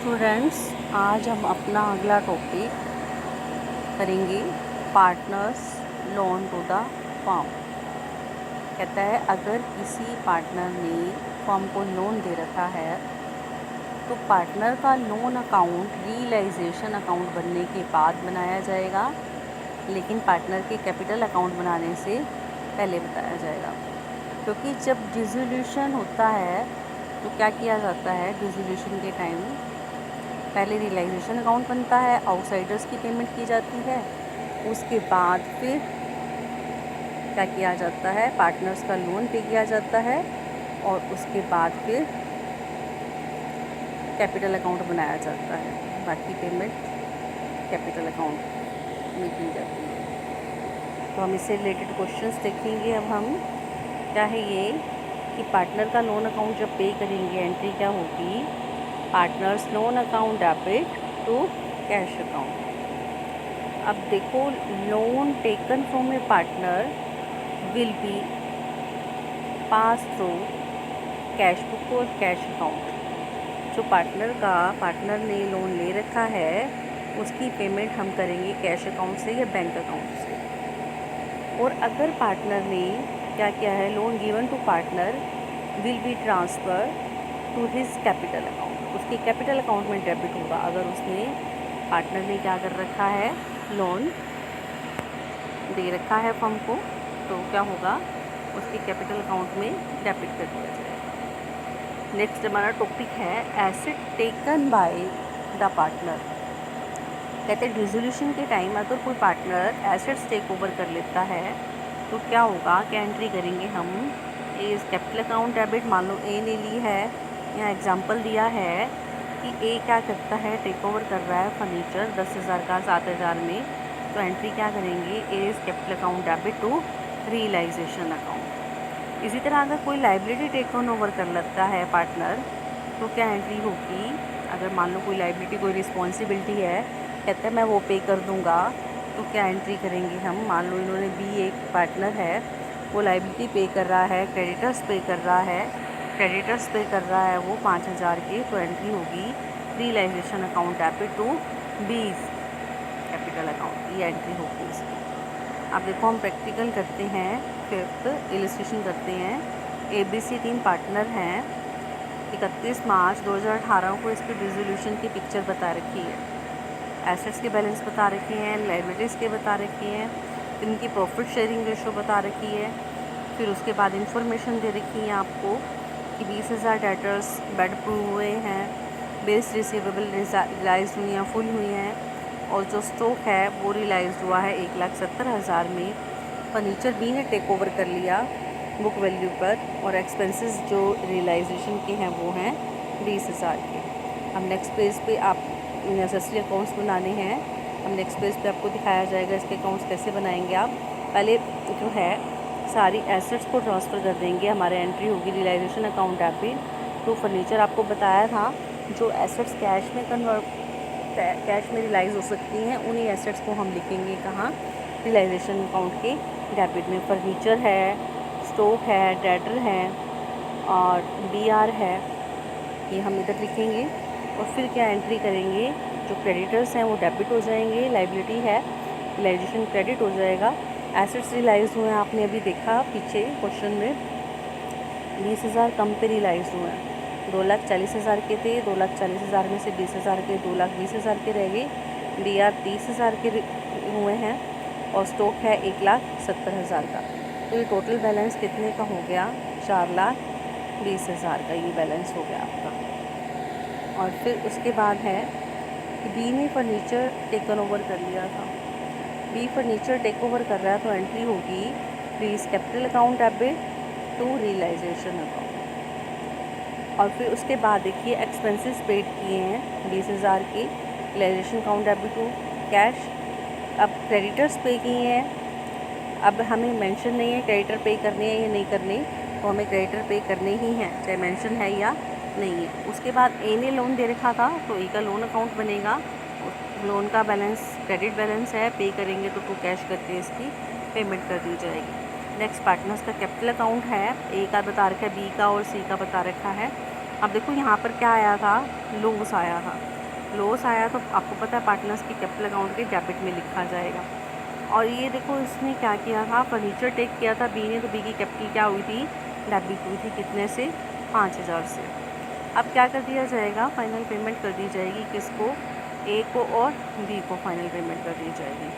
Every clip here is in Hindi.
स्टूडेंट्स, आज हम अपना अगला टॉपिक करेंगे partners loan to the firm. कहता है अगर किसी पार्टनर ने फर्म को लोन दे रखा है तो पार्टनर का लोन अकाउंट रियलाइजेशन अकाउंट बनने के बाद बनाया जाएगा, लेकिन पार्टनर के कैपिटल अकाउंट बनाने से पहले बताया जाएगा। क्योंकि जब डिसोल्यूशन होता है तो क्या किया जाता है, डिसोल्यूशन के टाइम पहले रियलाइजेशन अकाउंट बनता है, आउटसाइडर्स की पेमेंट की जाती है, उसके बाद फिर क्या किया जाता है, पार्टनर्स का लोन पे किया जाता है और उसके बाद फिर कैपिटल अकाउंट बनाया जाता है। बाकी पेमेंट कैपिटल अकाउंट में की जाती है। तो हम इससे रिलेटेड क्वेश्चंस देखेंगे। अब हम क्या है ये कि पार्टनर का लोन अकाउंट जब पे करेंगे एंट्री क्या होगी, partners loan account debit to cash account. अब देखो, loan taken from a partner will be pass through cash book और कैश अकाउंट। जो पार्टनर ने लोन ले रखा है उसकी पेमेंट हम करेंगे कैश अकाउंट से या बैंक अकाउंट से। और अगर पार्टनर ने क्या किया है, loan given to partner will be transfer to his capital account, उसके कैपिटल अकाउंट में डेबिट होगा। अगर उसने पार्टनर ने क्या कर रखा है, लोन दे रखा है फर्म को, तो क्या होगा, उसके कैपिटल अकाउंट में डेबिट कर दिया जाएगा। नेक्स्ट हमारा टॉपिक है asset taken by the partner. कहते हैं डिसोल्यूशन के टाइम अगर कोई पार्टनर एसेट्स टेक ओवर कर लेता है तो क्या होगा, क्या एंट्री करेंगे हम, इस कैपिटल अकाउंट डेबिट। मान लो ए ने ली है, यहाँ एग्जांपल दिया है कि ए क्या करता है, टेक ओवर कर रहा है फर्नीचर 10,000 का 7,000 में, तो एंट्री क्या करेंगे, A's capital account debit to realisation account. इसी तरह अगर कोई लाइबिलिटी टेक ओवर कर लेता है पार्टनर तो क्या एंट्री होगी, अगर मान लो कोई लाइबिलिटी, कोई रिस्पॉन्सिबिलिटी है, कहता है मैं वो पे कर दूँगा, तो क्या एंट्री करेंगे हम। मान लो इन्होंने बी एक पार्टनर है, वो लाइबिलिटी पे कर रहा है, क्रेडिटर्स पे कर रहा है, क्रेडिटर्स पे कर रहा है वो 5,000 के, तो एंट्री होगी realisation account debit to B's capital account, ये एंट्री होगी इसकी। अब देखो हम प्रैक्टिकल करते हैं, फिफ्थ इलस्ट्रेशन करते हैं। ABC 3 पार्टनर हैं, 31 मार्च 2018 को इसकी डिसोल्यूशन की पिक्चर बता रखी है, एसेट्स के बैलेंस बता रखे हैं, लाइबिलिटीज़ के बता रखे हैं, इनकी प्रॉफिट शेयरिंग रेशो बता रखी है। फिर उसके बाद इंफॉर्मेशन दे रखी है आपको कि 20,000 डेटर्स बेड प्रूव हुए हैं, बेस रिसीवेबल रिलाइज हुई हैं, फुल हुई हैं, और जो स्टॉक है वो रिलाइज हुआ है 1,70,000 में। फर्नीचर बी ने टेक ओवर कर लिया बुक वैल्यू पर, और एक्सपेंसेस जो रियलाइजेशन के हैं वो हैं 20,000 के। अब नेक्स्ट पेज पे आप नेसेसरी अकाउंट्स बनाने हैं, हम नेक्स्ट पेज पे आपको दिखाया जाएगा इसके अकाउंट्स कैसे बनाएंगे आप। पहले जो है सारी एसेट्स को ट्रांसफ़र कर देंगे, हमारे एंट्री होगी realisation account debit to furniture. आपको बताया था जो एसेट्स कैश में रियलाइज़ हो सकती हैं, उन्हीं एसेट्स को हम लिखेंगे कहाँ, रियलाइजेशन अकाउंट के डेबिट में। फर्नीचर है, स्टॉक है, डेटर है और BR है, ये हम इधर लिखेंगे। और फिर क्या एंट्री करेंगे, जो क्रेडिटर्स हैं वो डेबिट हो जाएंगे, लाइबिलिटी है रियलाइजेशन क्रेडिट हो जाएगा। एसेट्स रियलाइज हुए हैं, आपने अभी देखा पीछे क्वेश्चन में 20,000 कम पे रियलाइज हुए हैं, 2,40,000 के थे, 2,40,000 में से 20,000 के 2,20,000 के रह गए, BR 30,000 के हुए हैं और स्टॉक है 1,70,000 का। तो ये टोटल बैलेंस कितने का हो गया, 4,20,000 का ये बैलेंस हो गया आपका। और फिर उसके बाद है कि बी ने फर्नीचर टेकन ओवर कर लिया था, बी फर्नीचर टेक ओवर कर रहा है, तो एंट्री होगी please capital account debit to realisation account. और फिर उसके बाद देखिए एक्सपेंसेस पेड किए हैं 20,000 के, realisation account debit to cash. अब क्रेडिटर्स पे किए हैं, अब हमें मेंशन नहीं है क्रेडिटर पे करने हैं या नहीं करने, तो हमें क्रेडिटर पे करने ही हैं, चाहे मेंशन है या नहीं है। उसके बाद ए ने लोन दे रखा था तो ए का लोन अकाउंट बनेगा, लोन का बैलेंस क्रेडिट बैलेंस है, पे करेंगे तो कैश करके इसकी पेमेंट कर दी जाएगी। नेक्स्ट पार्टनर्स का कैपिटल अकाउंट है, ए का बता रखा है, बी का और सी का बता रखा है। अब देखो यहाँ पर क्या आया था, लॉस आया था, लॉस आया तो आपको पता है पार्टनर्स की कैपिटल अकाउंट के डेबिट में लिखा जाएगा। और ये देखो इसने क्या किया था, फर्नीचर टेक किया था बी ने, तो बी की कैपिटल क्या हुई थी, डेबिट हुई थी कितने से, 5000 से। अब क्या कर दिया जाएगा, फाइनल पेमेंट कर दी जाएगी किसको, ए को और बी को फाइनल पेमेंट कर दी जाएगी।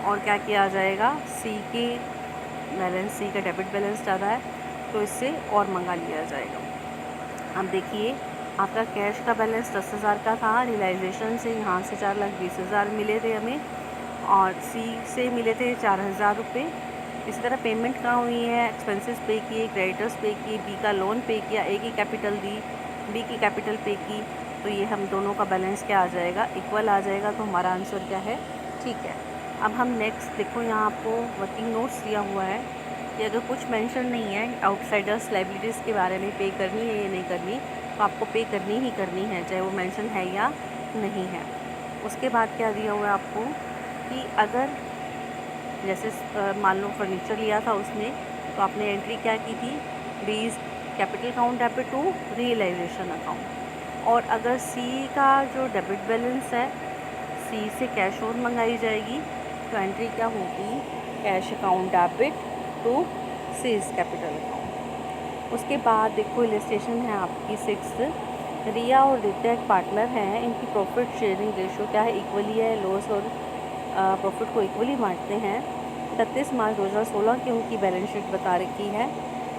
और क्या किया जाएगा, सी के बैलेंस, सी का डेबिट बैलेंस ज़्यादा है तो इससे और मंगा लिया जाएगा। अब देखिए आपका कैश का बैलेंस 10,000 का था, रियलाइजेशन से यहाँ से 4,20,000 मिले थे हमें और सी से मिले थे 4,000 रुपये। इसी तरह पेमेंट कहाँ हुई है, एक्सपेंसेस पे किए, क्रेडिटर्स पे किए, बी का लोन पे किया, ए की कैपिटल दी, बी की कैपिटल पे की, तो ये हम दोनों का बैलेंस क्या आ जाएगा, इक्वल आ जाएगा। तो हमारा आंसर क्या है, ठीक है। अब हम नेक्स्ट देखो, यहाँ आपको वर्किंग नोट्स दिया हुआ है कि अगर कुछ मेंशन नहीं है आउटसाइडर्स लाइबिलिटीज़ के बारे में पे करनी है या नहीं करनी, तो आपको पे करनी ही करनी है, चाहे वो मेंशन है या नहीं है। उसके बाद क्या दिया हुआ है आपको कि अगर जैसे मान लो फर्नीचर लिया था उसने, तो आपने एंट्री क्या की थी, B's capital account debit to realisation account. और अगर सी का जो डेबिट बैलेंस है, सी से कैश और मंगाई जाएगी, तो एंट्री क्या होगी, cash account debit to C's capital account. उसके बाद देखो इलस्ट्रेशन है आपकी 6, रिया और रित्या एक पार्टनर हैं, इनकी प्रॉफिट शेयरिंग रेशो क्या है, इक्वली है, लॉस और प्रॉफिट को इक्वली बांटते हैं। 31 मार्च 2016 की उनकी बैलेंस शीट बता रखी है,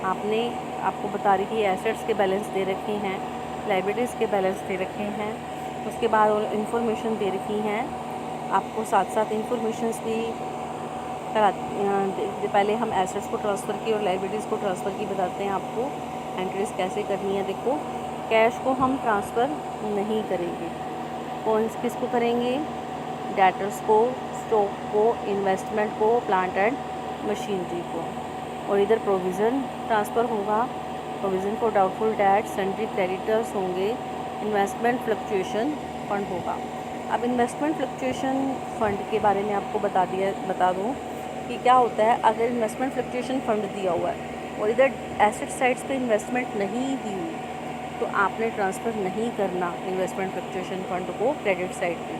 आपको बता रही है एसेट्स के बैलेंस दे रखे हैं, लाइबिलिटीज़ के बैलेंस दे रखे हैं। उसके बाद इंफॉर्मेशन दे रखी हैं आपको, साथ साथ इंफॉर्मेशंस भी पहले हम एसेट्स को ट्रांसफ़र की और लाइबिलिटीज़ को ट्रांसफ़र की बताते हैं आपको एंट्रीज कैसे करनी है। देखो कैश को हम ट्रांसफ़र नहीं करेंगे, कौन किसको करेंगे, डेटर्स को, स्टॉक को, इन्वेस्टमेंट को, प्लांट एंड मशीनरी को। और इधर प्रोविज़न ट्रांसफ़र होगा, provision for doubtful debt, sundry creditors होंगे, इन्वेस्टमेंट फ्लक्चुएशन फंड होगा। अब इन्वेस्टमेंट फ्लक्चुएशन फ़ंड के बारे में आपको बता दूँ कि क्या होता है। अगर इन्वेस्टमेंट फ्लक्चुएशन फ़ंड दिया हुआ है और इधर एसेट साइड्स पे इन्वेस्टमेंट नहीं दी हुई, तो आपने ट्रांसफ़र नहीं करना इन्वेस्टमेंट फ्लक्चुएशन फ़ंड को क्रेडिट साइड पे।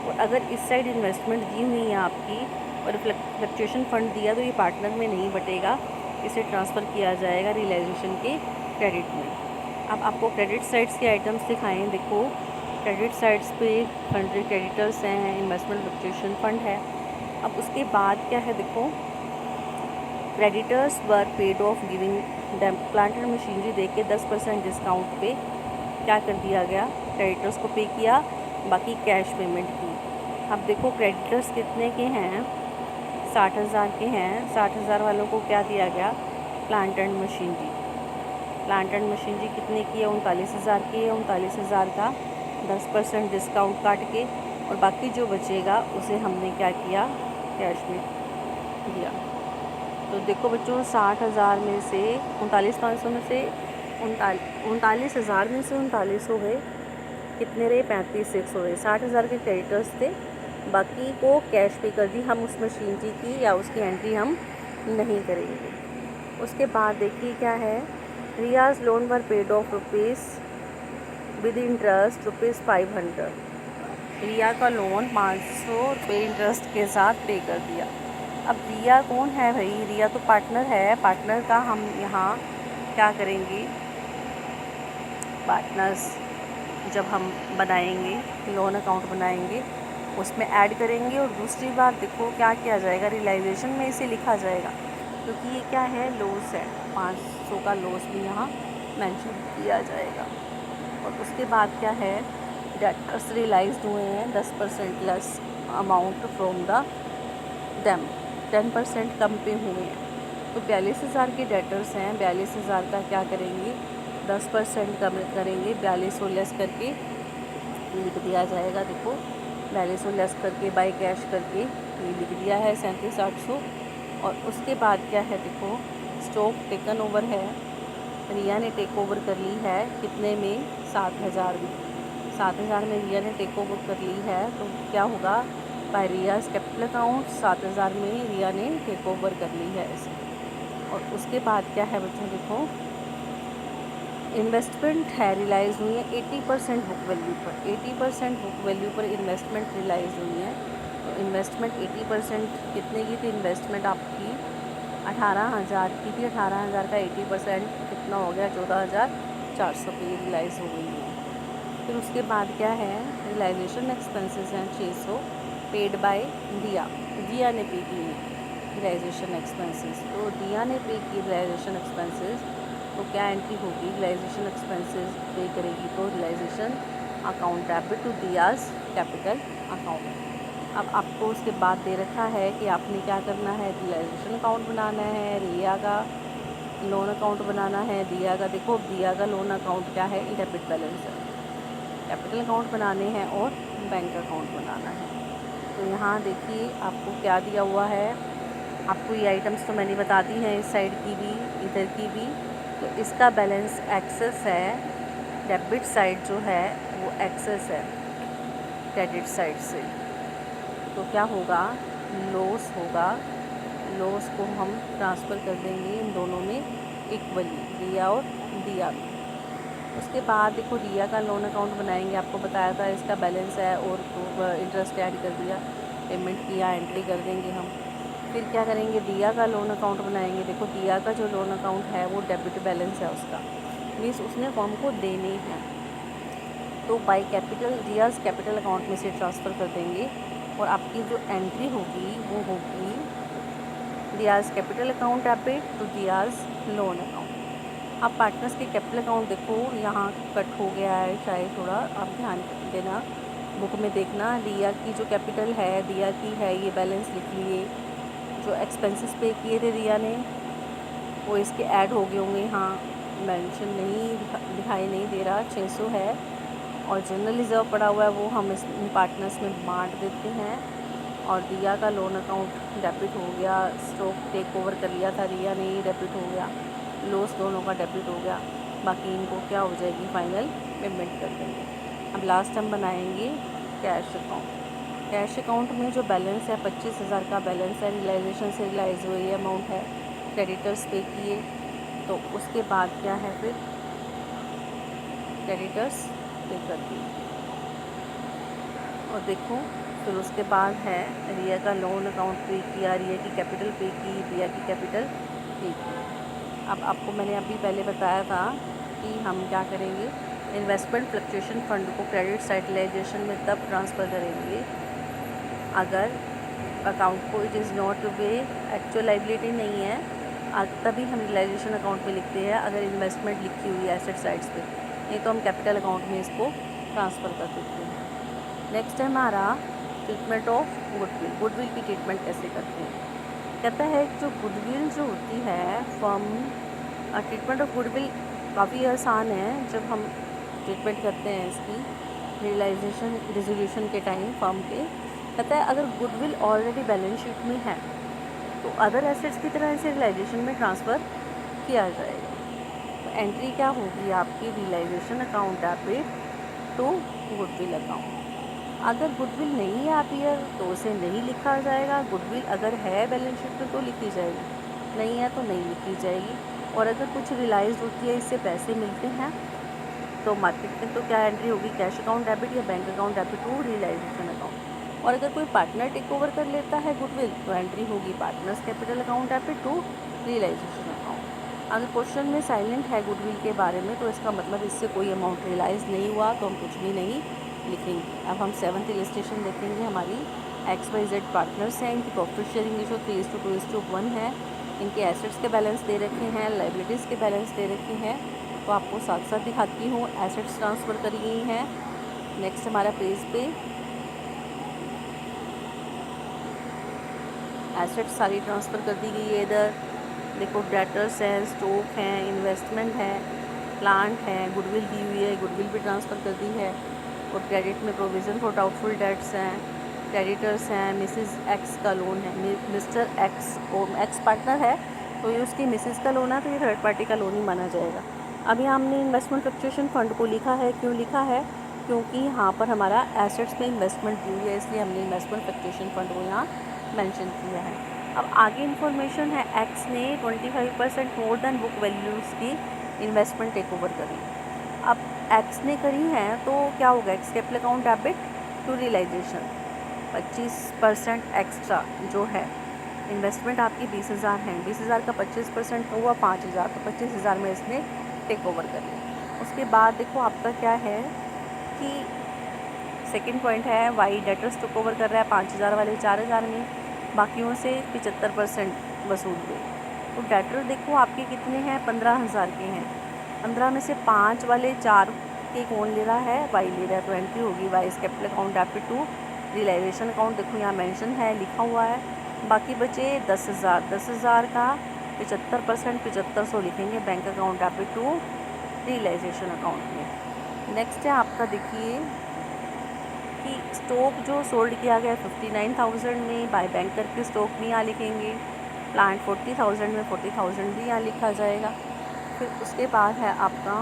और अगर इस साइड इन्वेस्टमेंट दी हुई है आपकी और फ्लक्चुएशन फ़ंड दिया, तो ये पार्टनर में नहीं बटेगा, इसे ट्रांसफ़र किया जाएगा रियलाइजेशन के क्रेडिट में। अब आपको क्रेडिट साइड्स के आइटम्स दिखाएं, देखो क्रेडिट साइड्स पे कंट्री क्रेडिटर्स हैं, इन्वेस्टमेंट फ्लक्चुएशन फ़ंड है। अब उसके बाद क्या है, देखो creditors were paid off giving them plant and machinery दे के 10% डिस्काउंट पे क्या कर दिया गया, क्रेडिटर्स को पे किया, बाकी कैश पेमेंट की। अब देखो क्रेडिटर्स कितने के हैं, 60,000 के हैं। 60,000 वालों को क्या दिया गया, plant and machinery. Plant and machinery कितने की है, 39,000 की है। 39,000 का 10% डिस्काउंट काट के और बाकी जो बचेगा उसे हमने क्या किया, कैश में दिया। तो देखो बच्चों 60,000 में से 39,500 में से 39,000 में से 39 हो गए, कितने रहे, 35,600 हो गए। 60,000 के क्रेडिटर्स थे, बाकी को कैश पे कर दी। हम उस मशीनरी की या उसकी एंट्री हम नहीं करेंगे। उसके बाद देखिए क्या है, Riya's loan were paid off rupees with interest ₹500। Riya का लोन 500 रुपये इंटरेस्ट के साथ पे कर दिया। अब रिया कौन है भाई, रिया तो पार्टनर है। पार्टनर का हम यहाँ क्या करेंगे, पार्टनर्स जब हम बनाएंगे, लोन अकाउंट बनाएंगे, उसमें ऐड करेंगे। और दूसरी बात देखो क्या किया जाएगा, रियलाइजेशन में इसे लिखा जाएगा, क्योंकि ये क्या है, लॉस है। 500 का लॉस भी यहाँ मेंशन किया जाएगा। और उसके बाद क्या है, डेटर्स रियलाइज्ड हुए हैं 10% less amount from the them, 10% कम पे हुए हैं। तो 42,000 के डेटर्स हैं, 42,000 का क्या करेंगे, 10% कम करेंगे, 4200 लेस करके लिख दिया जाएगा। देखो 4200 लेस करके बाय कैश करके ये लिख दिया है 37,800। और उसके बाद क्या है, देखो स्टॉक टेकन ओवर है, रिया ने टेक ओवर कर ली है, कितने में, 7,000 में। 7,000 में रिया ने टेक ओवर कर ली है, तो क्या होगा, बाय रियाज कैपिटल अकाउंट 7,000 में रिया ने टेक ओवर कर ली है इसे। और उसके बाद क्या है बच्चों, देखो इन्वेस्टमेंट है रियलाइज़ हुई है 80% बुक वैल्यू पर, 80% बुक वैल्यू पर इन्वेस्टमेंट रियलाइज़ हुई है। तो इन्वेस्टमेंट 80% कितने की थी इन्वेस्टमेंट आपकी 18,000 की थी। 18,000 का 80% कितना हो गया 14,400 की रियलाइज़ हो गई है। फिर उसके बाद क्या है रियलाइजेशन एक्सपेंसेस हैं 600 पेड बाय दिया, दिया ने पे की रियलाइजेशन एक्सपेंसेस। तो दिया ने पे की रियलाइजेशन एक्सपेंसेस, तो क्या एंट्री होगी रियलाइजेशन एक्सपेंसेस पे करेगी तो realisation account debit to Diya's capital account. अब आपको उसके बाद दे रखा है कि आपने क्या करना है, रियलाइजेशन अकाउंट बनाना है, रिया का लोन अकाउंट बनाना है, दिया का देखो दिया का लोन अकाउंट क्या है डेबिट बैलेंस है, कैपिटल अकाउंट बनाने हैं और बैंक अकाउंट बनाना है। तो यहाँ देखिए आपको क्या दिया हुआ है, आपको ये आइटम्स तो मैंने बता दी हैं, इस साइड की भी इधर की भी। तो इसका बैलेंस एक्सेस है, डेबिट साइड जो है वो एक्सेस है क्रेडिट साइड से। तो क्या होगा लॉस होगा, लॉस को हम ट्रांसफ़र कर देंगे इन दोनों में इक्वली, रिया और दिया में। उसके बाद देखो रिया का लोन अकाउंट बनाएंगे, आपको बताया था इसका बैलेंस है और तो इंटरेस्ट ऐड कर दिया, पेमेंट किया, एंट्री कर देंगे हम। फिर क्या करेंगे दिया का लोन अकाउंट बनाएंगे। देखो दिया का जो लोन अकाउंट है वो डेबिट बैलेंस है उसका, मीन्स उसने फॉर्म को देने हैं। तो by capital Diya's capital account में से ट्रांसफ़र कर देंगे और आपकी जो एंट्री होगी वो होगी Diya's capital account debit to Diya's loan account. अब पार्टनर्स के कैपिटल अकाउंट देखो यहाँ कट हो गया है शायद, थोड़ा आप ध्यान देना, बुक में देखना। दिया की जो कैपिटल है दिया की है ये बैलेंस लिख लिए, जो एक्सपेंसेस पे किए थे दिया ने वो इसके ऐड हो गए होंगे, यहाँ मेंशन नहीं दिखाई नहीं दे रहा, 600 है। और जनरल रिजर्व पड़ा हुआ है वो हम इस पार्टनर्स में बांट देते हैं। और दिया का लोन अकाउंट डेबिट हो गया, स्टॉक टेक ओवर कर लिया था रिया ने, डेबिट हो गया, लॉस दोनों का डेबिट हो गया। बाकी इनको क्या हो जाएगी फाइनल पेमेंट कर देंगे। अब लास्ट हम बनाएंगे कैश अकाउंट। कैश अकाउंट में जो बैलेंस है 25,000 का बैलेंस है, रियलाइजेशन से रियलाइज हुई अमाउंट है, क्रेडिटर्स पे किए। तो उसके बाद क्या है फिर क्रेडिटर्स पे कर दिए। और देखो फिर उसके बाद है रिया का लोन अकाउंट पे किया, रिया की कैपिटल पे की, रिया की कैपिटल पे की। अब आपको मैंने अभी पहले बताया था कि हम क्या करेंगे, इन्वेस्टमेंट फ्लक्चुएशन फ़ंड को क्रेडिट साइड रियलाइजेशन में तब ट्रांसफ़र करेंगे अगर अकाउंट को it is not way actual liability नहीं है, तभी हम रियलाइजेशन अकाउंट में लिखते हैं अगर इन्वेस्टमेंट लिखी हुई है एसेट साइड्स पे, नहीं तो हम कैपिटल अकाउंट में इसको ट्रांसफ़र कर देते हैं। नेक्स्ट है हमारा ट्रीटमेंट ऑफ गुडविल। गुडविल की ट्रीटमेंट कैसे करते हैं, कहता है जो गुडविल जो होती है फर्म, ट्रीटमेंट ऑफ गुडविल काफ़ी आसान है। जब हम ट्रीटमेंट करते हैं इसकी रियलाइजेशन रिजोल्यूशन के टाइम फर्म के, कहता है अगर गुडविल ऑलरेडी बैलेंस शीट में है तो अदर एसेट्स की तरह इसे रियलाइजेशन में ट्रांसफ़र किया जाएगा। तो एंट्री क्या होगी आपकी realisation account debit to goodwill account. अगर गुडविल नहीं है अपीयर तो उसे नहीं लिखा जाएगा, गुडविल अगर है बैलेंस शीट में तो लिखी जाएगी, नहीं है तो नहीं लिखी जाएगी। और अगर कुछ रियलाइज होती है इससे पैसे मिलते हैं तो मार्केट में तो क्या एंट्री होगी कैश अकाउंट डेबिट या bank account debit to realisation account. और अगर कोई पार्टनर टेक ओवर कर लेता है गुडविल तो एंट्री होगी partners capital account debit to realisation account. अगर क्वेश्चन में साइलेंट है गुडविल के बारे में तो इसका मतलब इससे कोई अमाउंट रियलाइज़ नहीं हुआ तो हम कुछ भी नहीं लिखेंगे। अब हम 7th इलस्ट्रेशन देखेंगे। हमारी XYZ पार्टनर्स हैं, इनकी प्रॉफिट शेयरिंग रेशो 3:2:1 है, इनके एसेट्स के बैलेंस दे रखे हैं, लाइबिलिटीज़ के बैलेंस दे रखे हैं। तो आपको साथ साथ दिखाती हूँ, एसेट्स ट्रांसफ़र करी गई हैं। नेक्स्ट हमारा पेज पे एसेट्स सारी ट्रांसफ़र कर दी गई है। इधर देखो डेटर्स हैं, स्टॉक हैं, इन्वेस्टमेंट है, प्लांट है, गुडविल दी हुई है, गुडविल भी ट्रांसफ़र कर दी है। और क्रेडिट में प्रोविज़न फॉर डाउटफुल डेट्स हैं, क्रेडिटर्स हैं, मिसेस एक्स का लोन है, मिस्टर एक्स और एक्स पार्टनर है तो ये उसकी मिसेस का लोन है तो ये थर्ड पार्टी का लोन ही माना जाएगा। अभी हमने इन्वेस्टमेंट फ्लक्चुएशन फ़ंड को लिखा है, क्यों लिखा है, क्योंकि यहाँ पर हमारा एसेट्स में इन्वेस्टमेंट दी हुई है, इसलिए हमने इन्वेस्टमेंट फ्लक्चुएशन फ़ंड को यहाँ मेंशन किया है। अब आगे इन्फॉर्मेशन है, एक्स ने 25% मोर देन बुक वैल्यूज़ की इन्वेस्टमेंट टेक ओवर करी। अब एक्स ने करी हैं तो क्या होगा, X capital account debit to realisation 25% extra जो है। इन्वेस्टमेंट आपकी 20,000 है, 20,000 का 25% हुआ 5,000, तो 25,000 में इसने टेक ओवर कर लिया। उसके बाद देखो आपका क्या है कि सेकंड पॉइंट है वाई डेटर्स टेक ओवर कर रहा है 5,000 वाले 4,000 में, बाकियों से 75% वसूल हुए। तो डेटर देखो आपके कितने हैं, 15,000 के हैं। 15 में से 5 वाले 4 के कौन ले रहा है, वाई ले रहा है, तो एंट्री होगी Y capital account debit to realisation account. देखो यहाँ मेंशन है, लिखा हुआ है। बाकी बचे 10,000, 10,000 का 75% 7500 लिखेंगे bank account debit to realisation account में। नेक्स्ट है आपका देखिए कि स्टॉक जो सोल्ड किया गया 59,000 में बाय बैंक करके स्टॉक भी यहाँ लिखेंगे। प्लांट 40,000 में 40,000 भी यहाँ लिखा जाएगा। फिर उसके बाद है आपका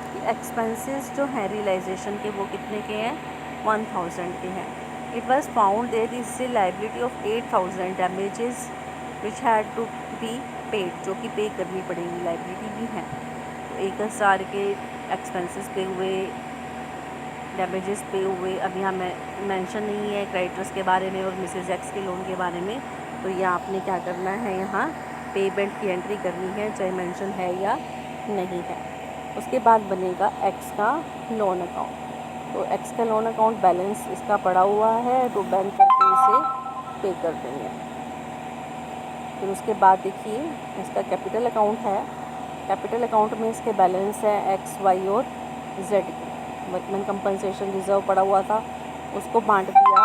कि एक्सपेंसेस जो हैं रियलाइजेशन के वो कितने के हैं, 1,000 के हैं। It was found there is a liability of 8,000 damages which had to be paid, जो कि पे करनी पड़ेगी, लाइबिलिटी भी है। तो 1,000 के एक्सपेंसेस पे हुए, डैमेजेस पे हुए। अब यहाँ मेंशन नहीं है क्रेडिटर्स के बारे में और मिसेज एक्स के लोन के बारे में, तो ये आपने क्या करना है, यहाँ पेमेंट की एंट्री करनी है चाहे मेंशन है या नहीं है। उसके बाद बनेगा एक्स का लोन अकाउंट। तो एक्स का लोन अकाउंट बैलेंस इसका पड़ा हुआ है, तो बैंक करके इसे पे कर देंगे। फिर उसके बाद देखिए इसका कैपिटल अकाउंट है। कैपिटल अकाउंट में इसके बैलेंस है एक्स, वाई और जेड के। वर्कमैन कंपनसेशन रिजर्व पड़ा हुआ था, उसको बांट दिया।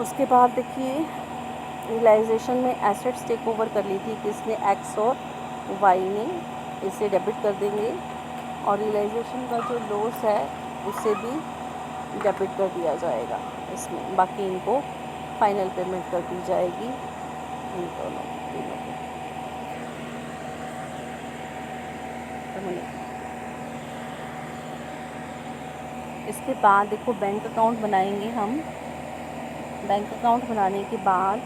उसके बाद देखिए रियलाइजेशन में एसेट्स टेक ओवर कर ली थी किसने, एक्स और वाई ने, इसे डेबिट कर देंगे। और रियलाइजेशन का जो लॉस है उससे भी डेबिट कर दिया जाएगा इसमें। बाकी इनको फाइनल पेमेंट कर दी जाएगी इन दोनों तीनों को। इसके बाद देखो बैंक अकाउंट बनाएंगे हम। बैंक अकाउंट बनाने के बाद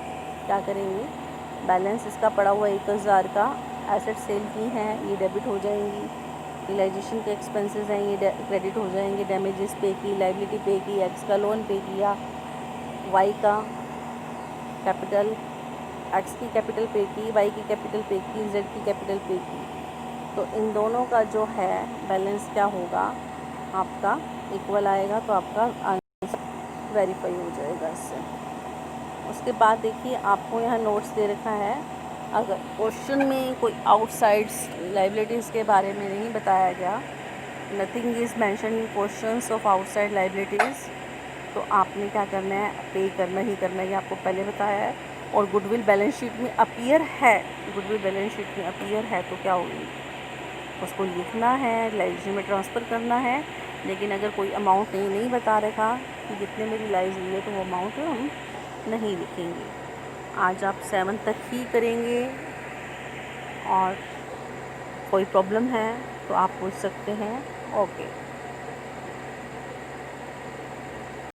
क्या करेंगे, बैलेंस इसका पड़ा हुआ 1,000 का, एसेट सेल की हैं ये डेबिट हो जाएंगी। रियलाइजेशन के एक्सपेंसेस हैं ये क्रेडिट हो जाएंगे। डैमेजेस पे की, लाइबिलिटी पे की, एक्स का लोन पे किया, वाई का कैपिटल, एक्स की कैपिटल पे की, वाई की कैपिटल पे की, जेड की कैपिटल पे की। तो इन दोनों का जो है बैलेंस क्या होगा आपका, इक्वल आएगा, तो आपका आंसर वेरीफाई हो जाएगा इससे। उसके बाद देखिए आपको यहाँ नोट्स दे रखा है। अगर क्वेश्चन में कोई आउटसाइड्स लाइबिलिटीज़ के बारे में नहीं बताया गया, nothing is mention in questions of outside liabilities, तो आपने क्या करना है, पे करना ही करना है, ये आपको पहले बताया है। और गुडविल बैलेंस शीट में अपीयर है, गुडविल बैलेंस शीट में अपीयर है तो क्या होगी, उसको लिखना है, रियलाइजेशन में ट्रांसफ़र करना है। लेकिन अगर कोई अमाउंट नहीं बता रखा कि कितने में रियलाइज़ हुई है तो वो अमाउंट हम नहीं लिखेंगे। आज आप 7 तक ही करेंगे, और कोई प्रॉब्लम है तो आप पूछ सकते हैं। ओके।